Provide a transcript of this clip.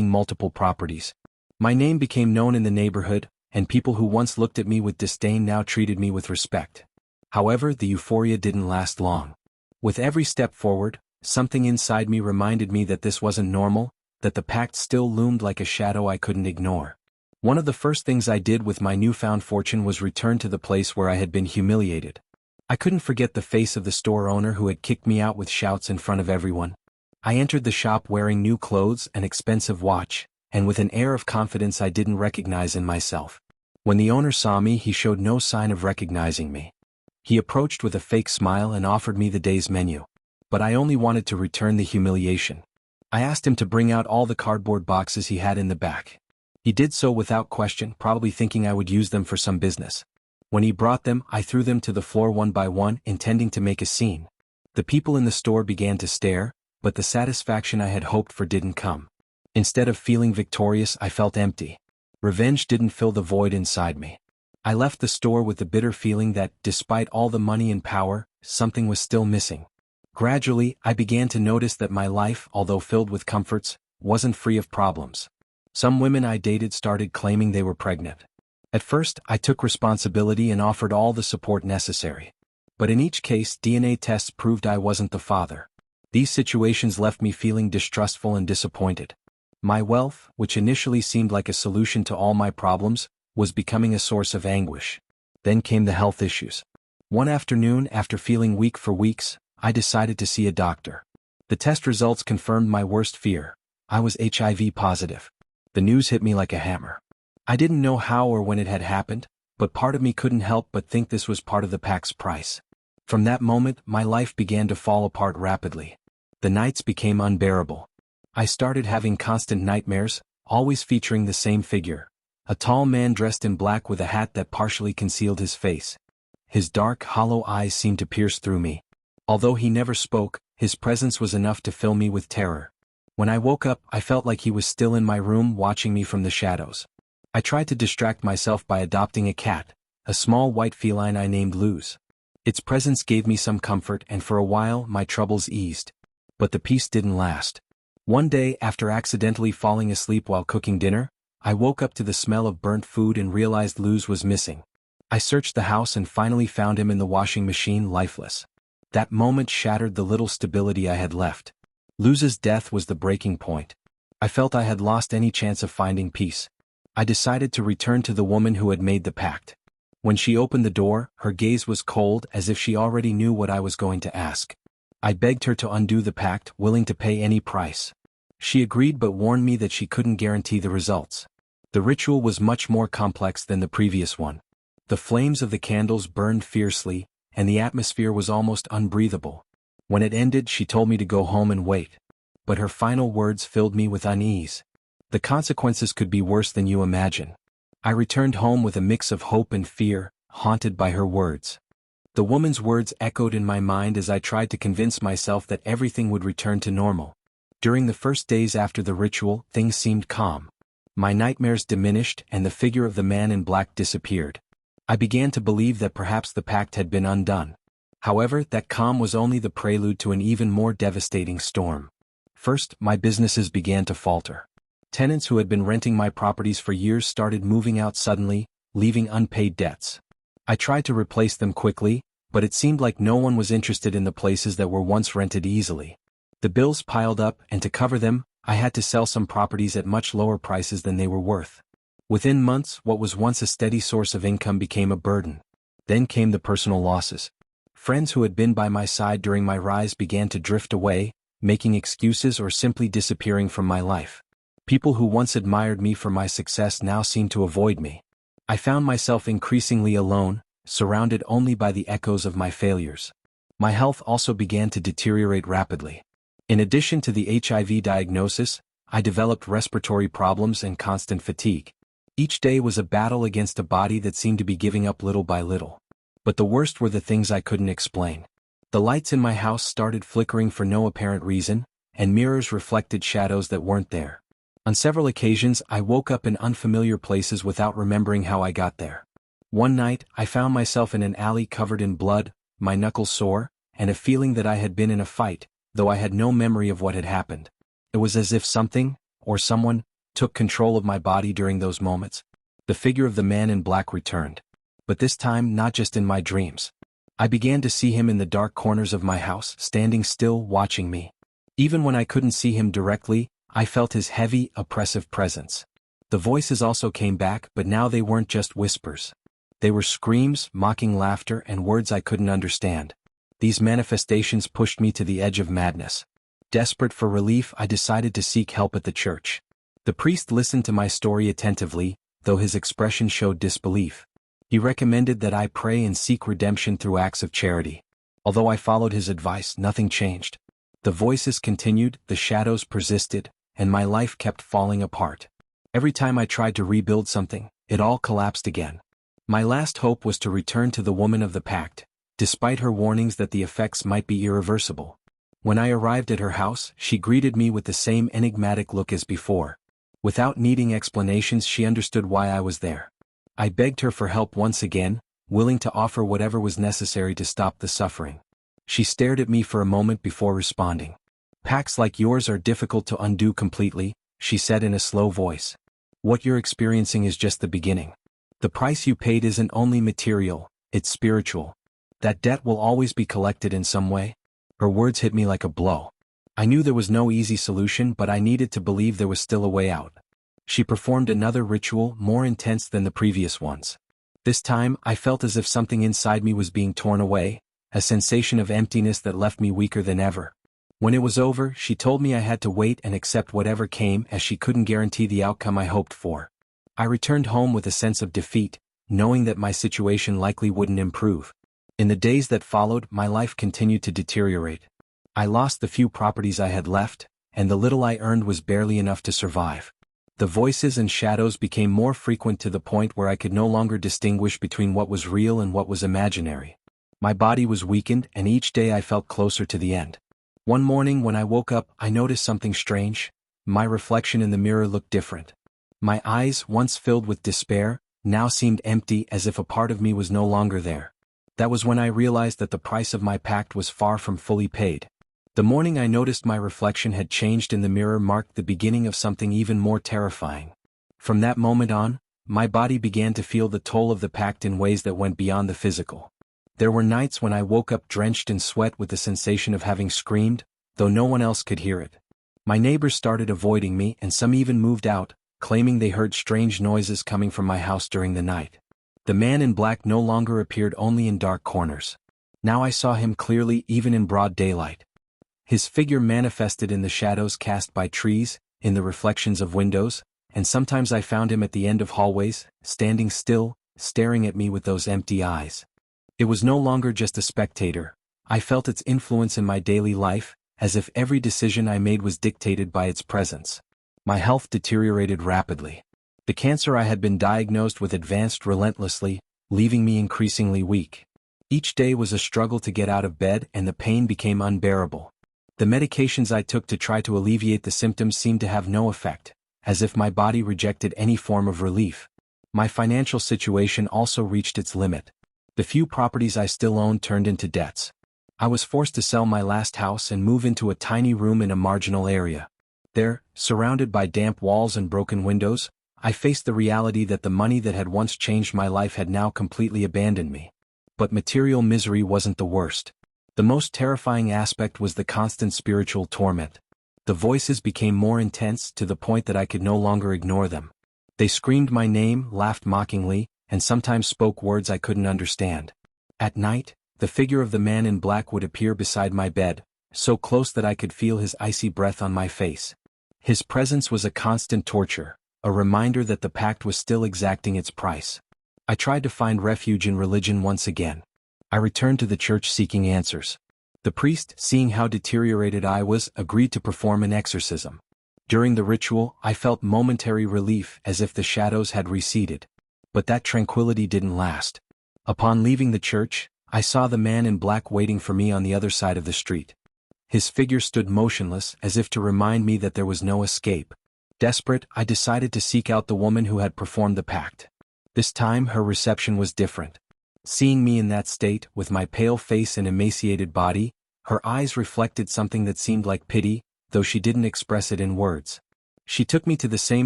multiple properties. My name became known in the neighborhood, and people who once looked at me with disdain now treated me with respect. However, the euphoria didn't last long. With every step forward, something inside me reminded me that this wasn't normal, that the pact still loomed like a shadow I couldn't ignore. One of the first things I did with my newfound fortune was return to the place where I had been humiliated. I couldn't forget the face of the store owner who had kicked me out with shouts in front of everyone. I entered the shop wearing new clothes, an expensive watch, and with an air of confidence I didn't recognize in myself. When the owner saw me, he showed no sign of recognizing me. He approached with a fake smile and offered me the day's menu. But I only wanted to return the humiliation. I asked him to bring out all the cardboard boxes he had in the back. He did so without question, probably thinking I would use them for some business. When he brought them, I threw them to the floor one by one, intending to make a scene. The people in the store began to stare, but the satisfaction I had hoped for didn't come. Instead of feeling victorious, I felt empty. Revenge didn't fill the void inside me. I left the store with the bitter feeling that, despite all the money and power, something was still missing. Gradually, I began to notice that my life, although filled with comforts, wasn't free of problems. Some women I dated started claiming they were pregnant. At first, I took responsibility and offered all the support necessary. But in each case, DNA tests proved I wasn't the father. These situations left me feeling distrustful and disappointed. My wealth, which initially seemed like a solution to all my problems, was becoming a source of anguish. Then came the health issues. One afternoon, after feeling weak for weeks, I decided to see a doctor. The test results confirmed my worst fear. I was HIV positive. The news hit me like a hammer. I didn't know how or when it had happened, but part of me couldn't help but think this was part of the pact's price. From that moment, my life began to fall apart rapidly. The nights became unbearable. I started having constant nightmares, always featuring the same figure. A tall man dressed in black with a hat that partially concealed his face. His dark, hollow eyes seemed to pierce through me. Although he never spoke, his presence was enough to fill me with terror. When I woke up, I felt like he was still in my room watching me from the shadows. I tried to distract myself by adopting a cat, a small white feline I named Luz. Its presence gave me some comfort, and for a while my troubles eased. But the peace didn't last. One day, after accidentally falling asleep while cooking dinner, I woke up to the smell of burnt food and realized Luz was missing. I searched the house and finally found him in the washing machine, lifeless. That moment shattered the little stability I had left. Luz's death was the breaking point. I felt I had lost any chance of finding peace. I decided to return to the woman who had made the pact. When she opened the door, her gaze was cold, as if she already knew what I was going to ask. I begged her to undo the pact, willing to pay any price. She agreed but warned me that she couldn't guarantee the results. The ritual was much more complex than the previous one. The flames of the candles burned fiercely, and the atmosphere was almost unbreathable. When it ended, she told me to go home and wait. But her final words filled me with unease. The consequences could be worse than you imagine. I returned home with a mix of hope and fear, haunted by her words. The woman's words echoed in my mind as I tried to convince myself that everything would return to normal. During the first days after the ritual, things seemed calm. My nightmares diminished and the figure of the man in black disappeared. I began to believe that perhaps the pact had been undone. However, that calm was only the prelude to an even more devastating storm. First, my businesses began to falter. Tenants who had been renting my properties for years started moving out suddenly, leaving unpaid debts. I tried to replace them quickly, but it seemed like no one was interested in the places that were once rented easily. The bills piled up, and to cover them, I had to sell some properties at much lower prices than they were worth. Within months, what was once a steady source of income became a burden. Then came the personal losses. Friends who had been by my side during my rise began to drift away, making excuses or simply disappearing from my life. People who once admired me for my success now seemed to avoid me. I found myself increasingly alone, surrounded only by the echoes of my failures. My health also began to deteriorate rapidly. In addition to the HIV diagnosis, I developed respiratory problems and constant fatigue. Each day was a battle against a body that seemed to be giving up little by little. But the worst were the things I couldn't explain. The lights in my house started flickering for no apparent reason, and mirrors reflected shadows that weren't there. On several occasions, I woke up in unfamiliar places without remembering how I got there. One night, I found myself in an alley covered in blood, my knuckles sore, and a feeling that I had been in a fight, though I had no memory of what had happened. It was as if something, or someone, took control of my body during those moments. The figure of the man in black returned. But this time not just in my dreams. I began to see him in the dark corners of my house, standing still, watching me. Even when I couldn't see him directly, I felt his heavy, oppressive presence. The voices also came back, but now they weren't just whispers. They were screams, mocking laughter, and words I couldn't understand. These manifestations pushed me to the edge of madness. Desperate for relief, I decided to seek help at the church. The priest listened to my story attentively, though his expression showed disbelief. He recommended that I pray and seek redemption through acts of charity. Although I followed his advice, nothing changed. The voices continued, the shadows persisted, and my life kept falling apart. Every time I tried to rebuild something, it all collapsed again. My last hope was to return to the woman of the pact, despite her warnings that the effects might be irreversible. When I arrived at her house, she greeted me with the same enigmatic look as before. Without needing explanations, she understood why I was there. I begged her for help once again, willing to offer whatever was necessary to stop the suffering. She stared at me for a moment before responding. "Pacts like yours are difficult to undo completely," she said in a slow voice. "What you're experiencing is just the beginning. The price you paid isn't only material, it's spiritual. That debt will always be collected in some way." Her words hit me like a blow. I knew there was no easy solution, but I needed to believe there was still a way out. She performed another ritual, more intense than the previous ones. This time, I felt as if something inside me was being torn away, a sensation of emptiness that left me weaker than ever. When it was over, she told me I had to wait and accept whatever came, as she couldn't guarantee the outcome I hoped for. I returned home with a sense of defeat, knowing that my situation likely wouldn't improve. In the days that followed, my life continued to deteriorate. I lost the few properties I had left, and the little I earned was barely enough to survive. The voices and shadows became more frequent to the point where I could no longer distinguish between what was real and what was imaginary. My body was weakened, and each day I felt closer to the end. One morning when I woke up, I noticed something strange. My reflection in the mirror looked different. My eyes, once filled with despair, now seemed empty, as if a part of me was no longer there. That was when I realized that the price of my pact was far from fully paid. The morning I noticed my reflection had changed in the mirror marked the beginning of something even more terrifying. From that moment on, my body began to feel the toll of the pact in ways that went beyond the physical. There were nights when I woke up drenched in sweat with the sensation of having screamed, though no one else could hear it. My neighbors started avoiding me, and some even moved out, claiming they heard strange noises coming from my house during the night. The man in black no longer appeared only in dark corners. Now I saw him clearly, even in broad daylight. His figure manifested in the shadows cast by trees, in the reflections of windows, and sometimes I found him at the end of hallways, standing still, staring at me with those empty eyes. It was no longer just a spectator. I felt its influence in my daily life, as if every decision I made was dictated by its presence. My health deteriorated rapidly. The cancer I had been diagnosed with advanced relentlessly, leaving me increasingly weak. Each day was a struggle to get out of bed, and the pain became unbearable. The medications I took to try to alleviate the symptoms seemed to have no effect, as if my body rejected any form of relief. My financial situation also reached its limit. The few properties I still owned turned into debts. I was forced to sell my last house and move into a tiny room in a marginal area. There, surrounded by damp walls and broken windows, I faced the reality that the money that had once changed my life had now completely abandoned me. But material misery wasn't the worst. The most terrifying aspect was the constant spiritual torment. The voices became more intense, to the point that I could no longer ignore them. They screamed my name, laughed mockingly, and sometimes spoke words I couldn't understand. At night, the figure of the man in black would appear beside my bed, so close that I could feel his icy breath on my face. His presence was a constant torture, a reminder that the pact was still exacting its price. I tried to find refuge in religion once again. I returned to the church seeking answers. The priest, seeing how deteriorated I was, agreed to perform an exorcism. During the ritual, I felt momentary relief, as if the shadows had receded. But that tranquility didn't last. Upon leaving the church, I saw the man in black waiting for me on the other side of the street. His figure stood motionless, as if to remind me that there was no escape. Desperate, I decided to seek out the woman who had performed the pact. This time, her reception was different. Seeing me in that state, with my pale face and emaciated body, her eyes reflected something that seemed like pity, though she didn't express it in words. She took me to the same